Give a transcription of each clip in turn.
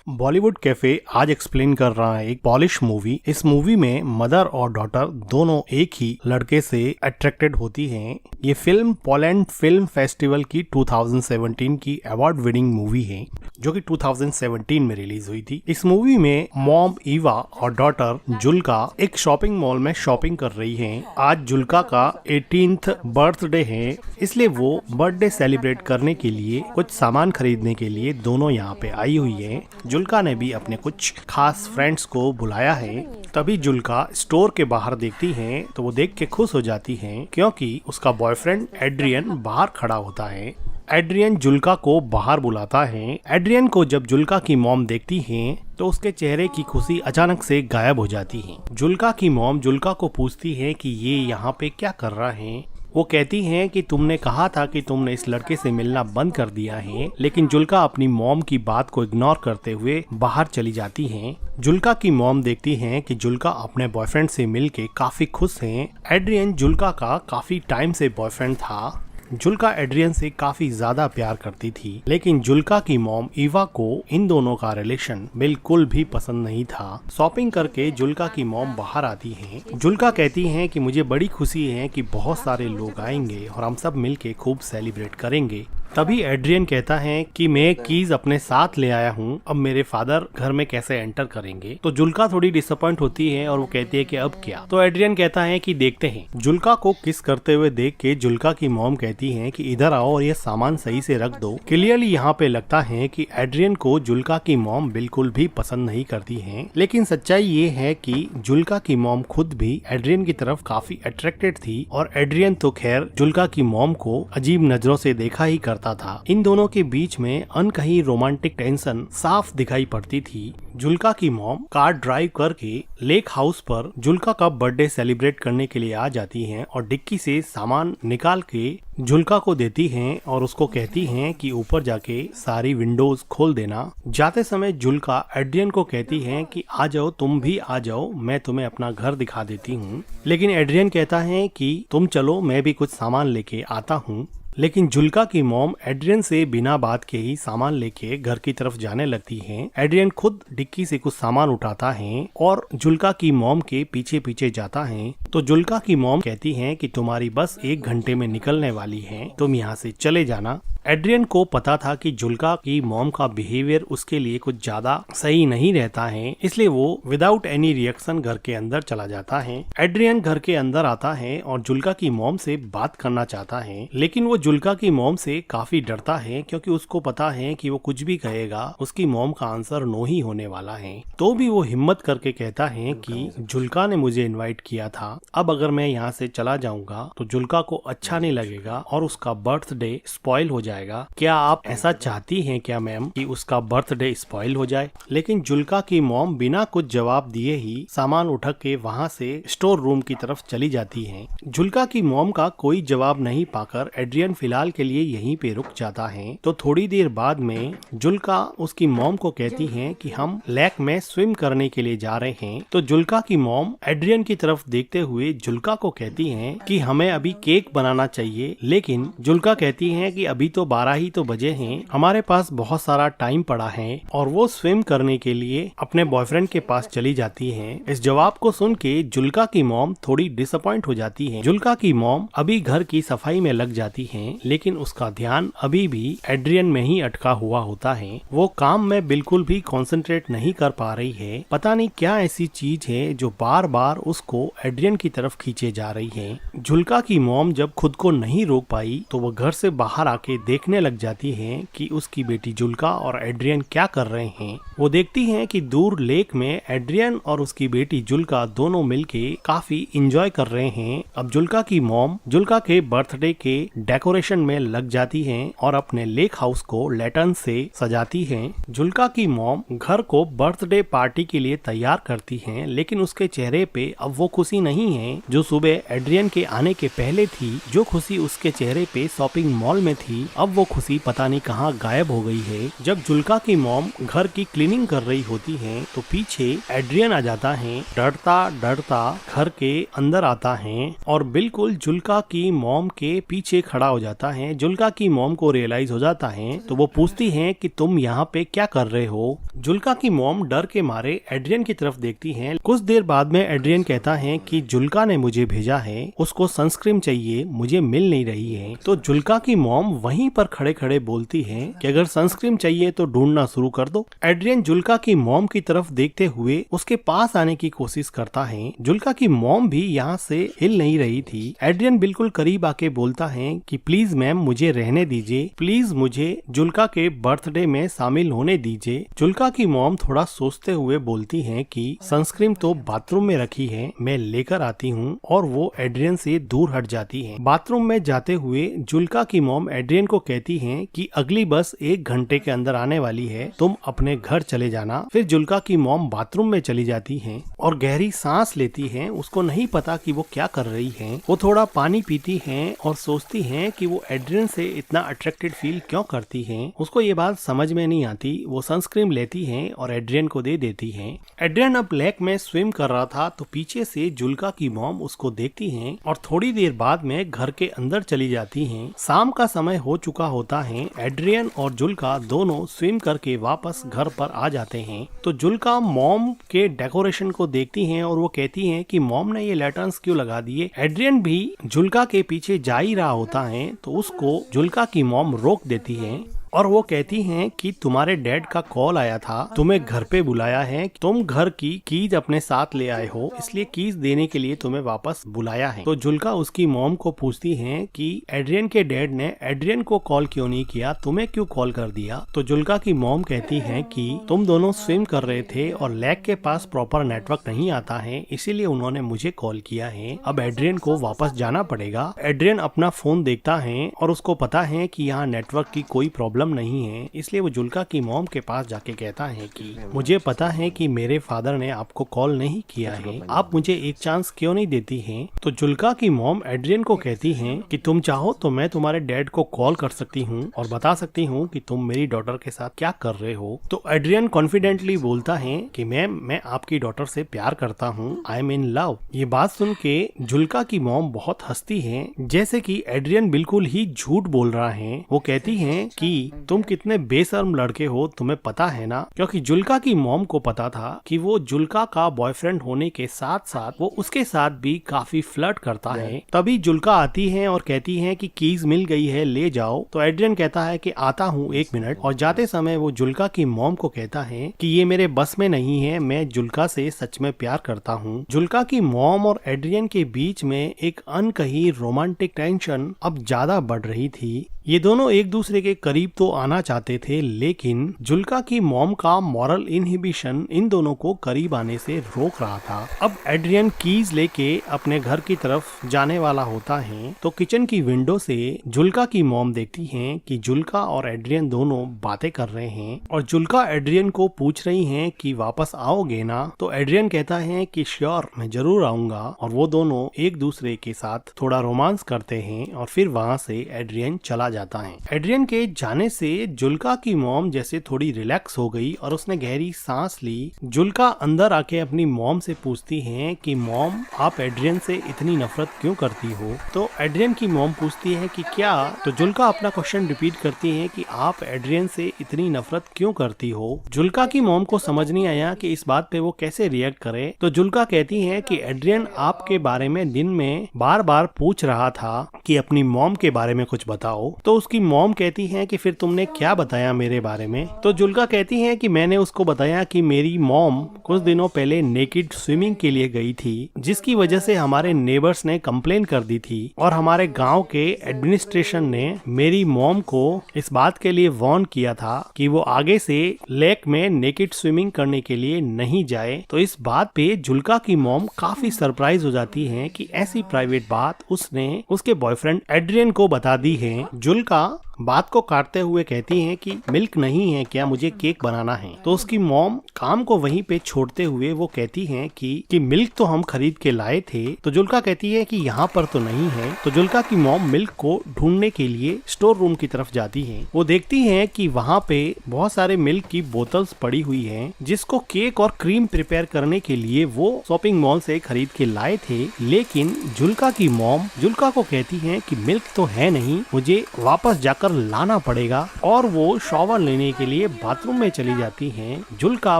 Bollywood cafe आज explain कर रहा है एक पॉलिश मूवी। इस मूवी में मदर और डॉटर दोनों एक ही लड़के से अट्रैक्टेड होती हैं। ये फिल्म पोलैंड फिल्म फेस्टिवल की 2017 की अवार्ड विनिंग मूवी है जो कि 2017 में रिलीज हुई थी। इस मूवी में मॉम ईवा और डॉटर जुल्का एक शॉपिंग मॉल में शॉपिंग कर रही हैं। आज जुल्का का 18th बर्थडे है, इसलिए वो बर्थडे सेलिब्रेट करने के लिए कुछ सामान खरीदने के लिए दोनों यहाँ पे आई हुई है। जुल्का ने भी अपने कुछ खास फ्रेंड्स को बुलाया है। तभी जुल्का स्टोर के बाहर देखती है तो वो देख के खुश हो जाती है क्योंकि उसका बॉयफ्रेंड एड्रियन बाहर खड़ा होता है। एड्रियन जुल्का को बाहर बुलाता है। एड्रियन को जब जुल्का की मॉम देखती है तो उसके चेहरे की खुशी अचानक से गायब हो जाती है। जुल्का की मॉम जुल्का को पूछती है कि ये यहाँ पे क्या कर रहा है। वो कहती हैं कि तुमने कहा था कि तुमने इस लड़के से मिलना बंद कर दिया है, लेकिन जुल्का अपनी मॉम की बात को इग्नोर करते हुए बाहर चली जाती हैं। जुल्का की मॉम देखती हैं कि जुल्का अपने बॉयफ्रेंड से मिलके काफी खुश हैं। एड्रियन जुल्का का काफी टाइम से बॉयफ्रेंड था। जुल्का एड्रियन से काफी ज्यादा प्यार करती थी, लेकिन जुल्का की मॉम ईवा को इन दोनों का रिलेशन बिल्कुल भी पसंद नहीं था। शॉपिंग करके जुल्का की मॉम बाहर आती हैं। जुल्का कहती हैं कि मुझे बड़ी खुशी है कि बहुत सारे लोग आएंगे और हम सब मिलके खूब सेलिब्रेट करेंगे। तभी एड्रियन कहता है कि मैं कीज अपने साथ ले आया हूँ, अब मेरे फादर घर में कैसे एंटर करेंगे। तो जुल्का थोड़ी डिसअपॉइंट होती है और वो कहती है कि अब क्या। तो एड्रियन कहता है कि देखते हैं। जुल्का को किस करते हुए देख के जुल्का की मॉम कहती है कि इधर आओ और ये सामान सही से रख दो। क्लियरली यहाँ पे लगता है कि एड्रियन को जुल्का की मॉम बिल्कुल भी पसंद नहीं करती है, लेकिन सच्चाई ये है कि जुल्का की मॉम खुद भी एड्रियन की तरफ काफी अट्रैक्टेड थी और एड्रियन तो खैर जुल्का की मॉम को अजीब नजरों से देखा ही करता था। इन दोनों के बीच में अनकही रोमांटिक टेंशन साफ दिखाई पड़ती थी। जुल्का की मॉम कार ड्राइव करके लेक हाउस पर जुल्का का बर्थडे सेलिब्रेट करने के लिए आ जाती हैं और डिक्की से सामान निकाल के जुल्का को देती हैं और उसको कहती हैं कि ऊपर जाके सारी विंडोज खोल देना। जाते समय जुल्का एड्रियन को कहती है कि आ जाओ, तुम भी आ जाओ, मैं तुम्हें अपना घर दिखा देती हूँ। लेकिन एड्रियन कहता है कि तुम चलो, मैं भी कुछ सामान लेके आता हूँ। लेकिन जुल्का की मॉम एड्रियन से बिना बात के ही सामान लेके घर की तरफ जाने लगती हैं। एड्रियन खुद डिक्की से कुछ सामान उठाता है और जुल्का की मॉम के पीछे पीछे जाता है। तो जुल्का की मॉम कहती है कि तुम्हारी बस 1 घंटे में निकलने वाली है, तुम यहाँ से चले जाना। एड्रियन को पता था कि जुल्का की मॉम का बिहेवियर उसके लिए कुछ ज्यादा सही नहीं रहता है, इसलिए वो विदाउट एनी रिएक्शन घर के अंदर चला जाता है। एड्रियन घर के अंदर आता है और जुल्का की मॉम से बात करना चाहता है, लेकिन वो जुल्का की मॉम से काफी डरता है क्योंकि उसको पता है कि वो कुछ भी कहेगा उसकी मॉम का आंसर नो ही होने वाला है। तो भी वो हिम्मत करके कहता है कि जुल्का ने मुझे इनवाइट किया था, अब अगर मैं यहाँ से चला जाऊंगा तो जुल्का को अच्छा नहीं लगेगा और उसका बर्थडे स्पॉइल हो जाएगा। क्या आप ऐसा चाहती हैं क्या मैम कि उसका बर्थडे स्पॉइल हो जाए? लेकिन जुल्का की मॉम बिना कुछ जवाब दिए ही सामान उठा के वहाँ से स्टोर रूम की तरफ चली जाती हैं। जुल्का की मॉम का कोई जवाब नहीं पाकर एड्रियन फिलहाल के लिए यहीं पे रुक जाता है। तो थोड़ी देर बाद में जुल्का उसकी मॉम को कहती है कि हम लेक में स्विम करने के लिए जा रहे हैं। तो जुल्का की मॉम एड्रियन की तरफ देखते हुए जुल्का को कहती है कि हमें अभी केक बनाना चाहिए, लेकिन जुल्का कहती है कि अभी तो 12 ही तो बजे हैं, हमारे पास बहुत सारा टाइम पड़ा है और वो स्विम करने के लिए अपने बॉयफ्रेंड के पास चली जाती हैं। इस जवाब को सुन के जुल्का की मॉम थोड़ी डिसअपॉइंट हो जाती है। जुल्का की मॉम अभी घर की सफाई में लग जाती है, लेकिन उसका ध्यान अभी भी एड्रियन में ही अटका हुआ होता है। वो काम में बिल्कुल भी कंसंट्रेट नहीं कर पा रही है। पता नहीं क्या ऐसी चीज है जो बार बार उसको एड्रियन की तरफ खींचे जा रही है। जुल्का की मॉम जब खुद को नहीं रोक पाई तो वो घर से बाहर आके देखने लग जाती है कि उसकी बेटी जुल्का और एड्रियन क्या कर रहे हैं। वो देखती है कि दूर लेक में एड्रियन और उसकी बेटी जुल्का दोनों मिलके काफी एंजॉय कर रहे हैं। अब जुल्का की मॉम जुल्का के बर्थडे के डेकोरेशन में लग जाती है और अपने लेक हाउस को लैटर्न से सजाती है। जुल्का की मॉम घर को बर्थडे पार्टी के लिए तैयार करती है, लेकिन उसके चेहरे पे अब वो खुशी नहीं है जो सुबह एड्रियन के आने के पहले थी। जो खुशी उसके चेहरे पे शॉपिंग मॉल में थी अब वो खुशी पता नहीं कहाँ गायब हो गई है। जब जुल्का की मॉम घर की क्लीनिंग कर रही होती है तो पीछे एड्रियन आ जाता है। डरता डरता घर के अंदर आता है और बिल्कुल जुल्का की मॉम के पीछे खड़ा हो जाता है। जुल्का की मॉम को रियलाइज हो जाता है तो वो पूछती है कि तुम यहाँ पे क्या कर रहे हो। जुल्का की मॉम डर के मारे एड्रियन की तरफ देखती है। कुछ देर बाद में एड्रियन कहता है कि जुल्का ने मुझे भेजा है, उसको सनस्क्रीन चाहिए, मुझे मिल नहीं रही है। तो जुल्का की मॉम वहीं पर खड़े खड़े बोलती है कि अगर सनस्क्रीन चाहिए तो ढूंढना शुरू कर दो। एड्रियन जुल्का की मॉम की तरफ देखते हुए उसके पास आने की कोशिश करता है। जुल्का की मॉम भी यहाँ से हिल नहीं रही थी। एड्रियन बिल्कुल करीब आके बोलता है कि प्लीज मैम मुझे रहने दीजिए, प्लीज मुझे जुल्का के बर्थडे में शामिल होने दीजिए। जुल्का की मॉम थोड़ा सोचते हुए बोलती है कि सनस्क्रीन तो बाथरूम में रखी है, मैं लेकर आती हूँ, और वो एड्रियन से दूर हट जाती है। बाथरूम में जाते हुए जुल्का की मॉम एड्रियन को कहती है कि अगली बस 1 घंटे के अंदर आने वाली है, तुम अपने घर चले जाना। फिर जुल्का की मॉम बाथरूम में चली जाती है और गहरी सांस लेती है। उसको नहीं पता कि वो क्या कर रही है। वो थोड़ा पानी पीती है और सोचती है कि वो एड्रियन से इतना अट्रैक्टेड फील क्यों करती है। उसको ये बात समझ में नहीं आती। वो सनस्क्रीन लेती है और एड्रियन को दे देती है। एड्रियन अब लेक में स्विम कर रहा था तो पीछे से जुल्का की मॉम उसको देखती है और थोड़ी देर बाद में घर के अंदर चली जाती है। शाम का समय हो चुका होता है। एड्रियन और जुल्का दोनों स्विम करके वापस घर पर आ जाते हैं। तो जुल्का मॉम के डेकोरेशन को देखती है और वो कहती है कि मॉम ने ये लैटर्न्स क्यों लगा दिए। एड्रियन भी जुल्का के पीछे जा ही रहा होता है तो उसको जुल्का की मॉम रोक देती है और वो कहती हैं कि तुम्हारे डैड का कॉल आया था, तुम्हें घर पे बुलाया है, तुम घर की कीज अपने साथ ले आए हो, इसलिए कीज देने के लिए तुम्हें वापस बुलाया है। तो जुल्का उसकी मॉम को पूछती है कि एड्रियन के डैड ने एड्रियन को कॉल क्यों नहीं किया, तुम्हें क्यों कॉल कर दिया। तो जुल्का की मॉम कहती है कि तुम दोनों स्विम कर रहे थे और लेक के पास प्रॉपर नेटवर्क नहीं आता है, इसीलिए उन्होंने मुझे कॉल किया है। अब एड्रियन को वापस जाना पड़ेगा। एड्रियन अपना फोन देखता है और उसको पता है कि यहाँ नेटवर्क की कोई प्रॉब्लम नहीं है, इसलिए वो जुल्का की मॉम के पास जाके कहता है कि मुझे पता है कि मेरे फादर ने आपको कॉल नहीं किया है, आप मुझे एक चांस क्यों नहीं देती हैं। तो जुल्का की मॉम एड्रियन को कहती है कि तुम चाहो तो मैं तुम्हारे डैड को कॉल कर सकती हूँ और बता सकती हूँ कि तुम मेरी डॉटर के साथ क्या कर रहे हो। तो एड्रियन कॉन्फिडेंटली बोलता है कि मैम मैं आपकी डॉटर से प्यार करता हूँ, आई एम इन लव। ये बात सुन के जुल्का की मॉम बहुत हंसती है, जैसे कि एड्रियन बिल्कुल ही झूठ बोल रहा है। वो कहती है कि तुम कितने बेशर्म लड़के हो, तुम्हें पता है ना। क्योंकि जुल्का की मॉम को पता था कि वो जुल्का का बॉयफ्रेंड होने के साथ साथ वो उसके साथ भी काफी फ्लर्ट करता है। तभी जुल्का आती है और कहती है कि कीज मिल गई है, ले जाओ। तो एड्रियन कहता है कि आता हूँ 1 मिनट, और जाते समय वो जुल्का की मॉम को कहता है कि ये मेरे बस में नहीं है, मैं जुल्का से सच में प्यार करता हूँ। जुल्का की मॉम और एड्रियन के बीच में एक अनकही रोमांटिक टेंशन अब ज्यादा बढ़ रही थी। ये दोनों एक दूसरे के करीब तो आना चाहते थे, लेकिन जुल्का की मॉम का मॉरल इनहिबिशन इन दोनों को करीब आने से रोक रहा था। अब एड्रियन कीज लेके अपने घर की तरफ जाने वाला होता है तो किचन की विंडो से जुल्का की मॉम देखती है कि जुल्का और एड्रियन दोनों बातें कर रहे हैं और जुल्का एड्रियन को पूछ रही है कि वापस आओगे ना। तो एड्रियन कहता है कि श्योर, मैं जरूर आऊंगा, और वो दोनों एक दूसरे के साथ थोड़ा रोमांस करते हैं और फिर वहाँ से एड्रियन चला जाता है। एड्रियन के जाने से जुल्का की मॉम जैसे थोड़ी रिलैक्स हो गई और उसने गहरी सांस ली। जुल्का अंदर आके अपनी मॉम से पूछती है कि मॉम आप एड्रियन से इतनी नफरत क्यों करती हो। तो एड्रियन की मॉम पूछती है कि क्या। तो जुल्का अपना क्वेश्चन रिपीट करती है कि आप एड्रियन से इतनी नफरत क्यों करती हो। जुल्का की मॉम को समझ नहीं आया कि इस बात पे वो कैसे रिएक्ट करे। तो जुल्का कहती है कि एड्रियन आपके बारे में दिन में बार बार पूछ रहा था कि अपनी मॉम के बारे में कुछ बताओ। तो उसकी मॉम कहती है कि फिर तुमने क्या बताया मेरे बारे में। तो जुल्का कहती है कि मैंने उसको बताया कि मेरी मॉम कुछ दिनों पहले नेकेड स्विमिंग के लिए गई थी, जिसकी वजह से हमारे नेबर्स ने कंप्लेन कर दी थी और हमारे गांव के एडमिनिस्ट्रेशन ने मेरी मॉम को इस बात के लिए वार्न किया था कि वो आगे से लेक में नेकेड स्विमिंग करने के लिए नहीं जाए। तो इस बात पे जुल्का की मॉम काफी सरप्राइज हो जाती है कि ऐसी प्राइवेट बात उसने उसके बॉयफ्रेंड एड्रियन को बता दी है। जुल्का बात को काटते हुए कहती हैं कि मिल्क नहीं है क्या, मुझे केक बनाना है। तो उसकी मॉम काम को वहीं पे छोड़ते हुए वो कहती हैं कि मिल्क तो हम खरीद के लाए थे। तो जुल्का कहती है कि यहाँ पर तो नहीं है। तो जुल्का की मॉम मिल्क को ढूंढने के लिए स्टोर रूम की तरफ जाती है। वो देखती हैं कि वहाँ पे बहुत सारे मिल्क की बोतल्स पड़ी हुई हैं, जिसको केक और क्रीम प्रिपेयर करने के लिए वो शॉपिंग मॉल से खरीद के लाए थे। लेकिन जुल्का की मॉम जुल्का को कहती है कि मिल्क तो है नहीं, मुझे वापस जाकर लाना पड़ेगा। और वो शॉवर लेने के लिए बाथरूम में चली जाती हैं। जुल्का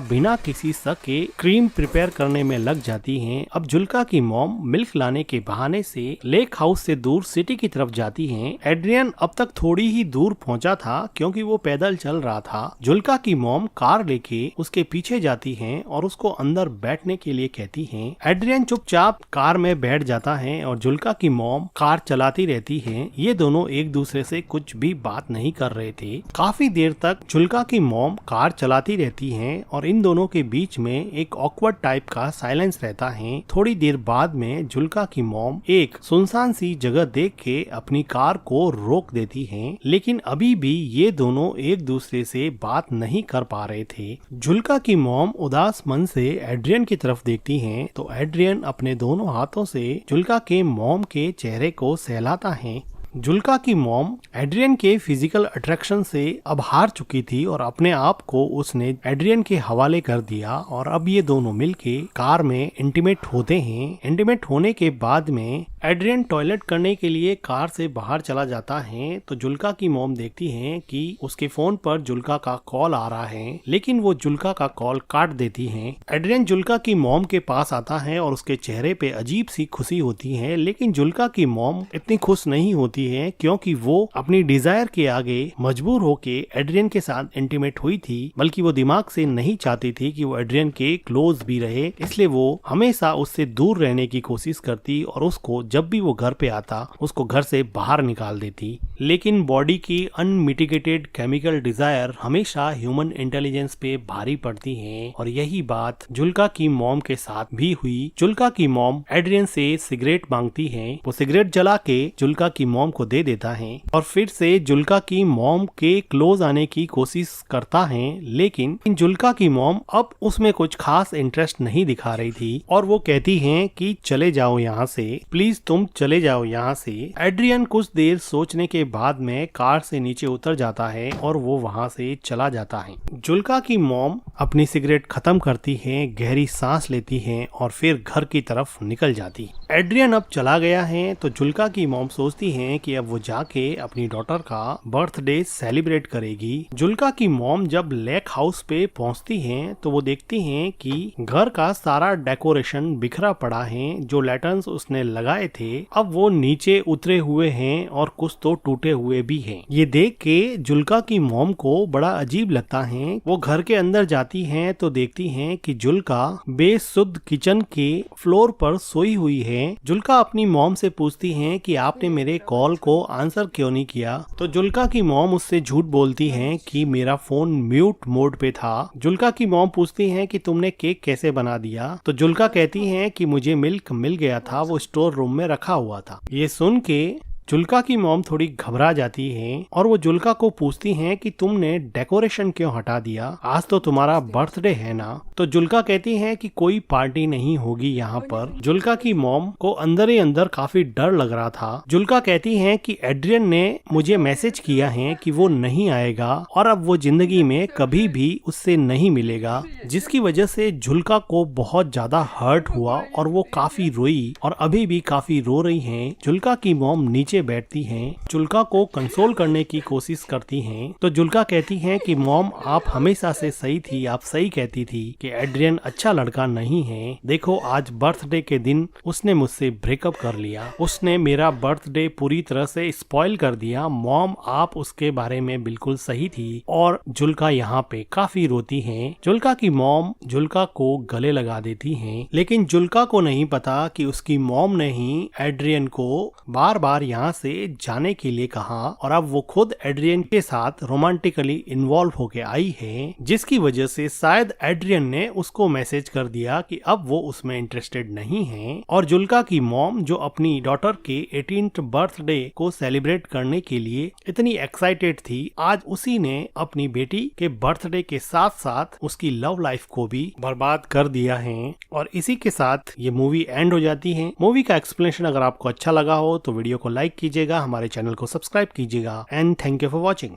बिना किसी शक के क्रीम प्रिपेयर करने में लग जाती हैं। अब जुल्का की मॉम मिल्क लाने के बहाने से लेक हाउस से दूर सिटी की तरफ जाती हैं। एड्रियन अब तक थोड़ी ही दूर पहुंचा था क्योंकि वो पैदल चल रहा था। जुल्का की मॉम कार लेके उसके पीछे जाती हैं और उसको अंदर बैठने के लिए कहती हैं। एड्रियन चुपचाप कार में बैठ जाता है और जुल्का की मॉम कार चलाती रहती है। ये दोनों एक दूसरे से कुछ भी बात नहीं कर रहे थे। काफी देर तक जुल्का की मॉम कार चलाती रहती हैं और इन दोनों के बीच में एक ऑकवर्ड टाइप का साइलेंस रहता है। थोड़ी देर बाद में जुल्का की मॉम एक सुनसान सी जगह देख के अपनी कार को रोक देती हैं। लेकिन अभी भी ये दोनों एक दूसरे से बात नहीं कर पा रहे थे। जुल्का की मॉम उदास मन से एड्रियन की तरफ देखती हैं तो एड्रियन अपने दोनों हाथों से जुल्का के मॉम के चेहरे को सहलाता है। जुल्का की मॉम एड्रियन के फिजिकल अट्रैक्शन से अब हार चुकी थी और अपने आप को उसने एड्रियन के हवाले कर दिया और अब ये दोनों मिलके कार में इंटीमेट होते हैं। इंटीमेट होने के बाद में एड्रियन टॉयलेट करने के लिए कार से बाहर चला जाता है। तो जुल्का की मॉम देखती हैं कि उसके फोन पर जुल्का का कॉल आ रहा है, लेकिन वो जुल्का का कॉल काट देती हैं। एड्रियन जुल्का की मॉम के पास आता है और उसके चेहरे पे अजीब सी खुशी होती है। लेकिन जुल्का की मॉम इतनी खुश नहीं होती है क्योंकि वो अपनी डिजायर के आगे मजबूर होके एड्रियन के साथ इंटीमेट हुई थी, बल्कि वो दिमाग से नहीं चाहती थी कि वो एड्रियन के क्लोज भी रहे। इसलिए वो हमेशा उससे दूर रहने की कोशिश करती और उसको जब भी वो घर पे आता उसको घर से बाहर निकाल देती। लेकिन बॉडी की अनमिटिगेटेड केमिकल डिजायर हमेशा ह्यूमन इंटेलिजेंस पे भारी पड़ती है और यही बात जुल्का की मॉम के साथ भी हुई। जुल्का की मॉम एड्रियन से सिगरेट मांगती है। वो सिगरेट जला के जुल्का की मॉम को दे देता है और फिर से जुल्का की मॉम के क्लोज आने की कोशिश करता है। लेकिन जुल्का की मॉम अब उसमें कुछ खास इंटरेस्ट नहीं दिखा रही थी और वो कहती हैं कि चले जाओ यहाँ से, प्लीज तुम चले जाओ यहाँ से। एड्रियन कुछ देर सोचने के बाद में कार से नीचे उतर जाता है और वो वहाँ से चला जाता है। जुल्का की मॉम अपनी सिगरेट खत्म करती है, गहरी सांस लेती है और फिर घर की तरफ निकल जाती। एड्रियन अब चला गया है तो जुल्का की मॉम सोचती है कि अब वो जाके अपनी डॉटर का बर्थडे सेलिब्रेट करेगी। जुल्का की मॉम जब लेक हाउस पे पहुंचती हैं तो वो देखती हैं कि घर का सारा डेकोरेशन बिखरा पड़ा है। जो लैटर्न्स उसने लगाए थे अब वो नीचे उतरे हुए हैं और कुछ तो टूटे हुए भी हैं। ये देख के जुल्का की मॉम को बड़ा अजीब लगता है। वो घर के अंदर जाती हैं तो देखती हैं कि जुल्का बेसुध किचन के फ्लोर पर सोई हुई है। जुल्का अपनी मॉम से पूछती है कि आपने मेरे कॉल को आंसर क्यों नहीं किया। तो जुल्का की मॉम उससे झूठ बोलती है कि मेरा फोन म्यूट मोड पे था। जुल्का की मॉम पूछती है कि तुमने केक कैसे बना दिया। तो जुल्का कहती है कि मुझे मिल्क मिल गया था, वो स्टोर रूम में रखा हुआ था। ये सुन के जुल्का की मॉम थोड़ी घबरा जाती है और वो जुल्का को पूछती हैं कि तुमने डेकोरेशन क्यों हटा दिया, आज तो तुम्हारा बर्थडे है ना। तो जुल्का कहती है कि कोई पार्टी नहीं होगी यहाँ पर। जुल्का की मॉम को अंदर ही अंदर काफी डर लग रहा था। जुल्का कहती है कि एड्रियन ने मुझे मैसेज किया है कि वो नहीं आएगा और अब वो जिंदगी में कभी भी उससे नहीं मिलेगा, जिसकी वजह से जुल्का को बहुत ज्यादा हर्ट हुआ और वो काफी रोई और अभी भी काफी रो रही है। जुल्का की मॉम नीचे बैठती हैं, जुल्का को कंसोल करने की कोशिश करती हैं। तो जुल्का कहती हैं कि मॉम आप हमेशा से सही थी, आप सही कहती थी कि एड्रियन अच्छा लड़का नहीं है। देखो आज बर्थडे के दिन उसने मुझसे ब्रेकअप कर लिया, उसने मेरा बर्थडे पूरी तरह से स्पॉइल कर दिया। मॉम आप उसके बारे में बिल्कुल सही थी। और जुल्का यहाँ पे काफी रोती है। जुल्का की मॉम जुल्का को गले लगा देती है, लेकिन जुल्का को नहीं पता कि उसकी मॉम ने ही एड्रियन को बार बार यहाँ यहाँ से जाने के लिए कहा और अब वो खुद एड्रियन के साथ रोमांटिकली इन्वॉल्व होके आई है, जिसकी वजह से शायद एड्रियन ने उसको मैसेज कर दिया कि अब वो उसमें इंटरेस्टेड नहीं है। और जुल्का की मॉम जो अपनी डॉटर के 18th बर्थडे को सेलिब्रेट करने के लिए इतनी एक्साइटेड थी, आज उसी ने अपनी बेटी के बर्थडे के साथ साथ उसकी लव लाइफ को भी बर्बाद कर दिया है। और इसी के साथ ये मूवी एंड हो जाती है। मूवी का एक्सप्लेनेशन अगर आपको अच्छा लगा हो तो वीडियो को लाइक कीजिएगा, हमारे चैनल को सब्सक्राइब कीजिएगा and thank you for watching.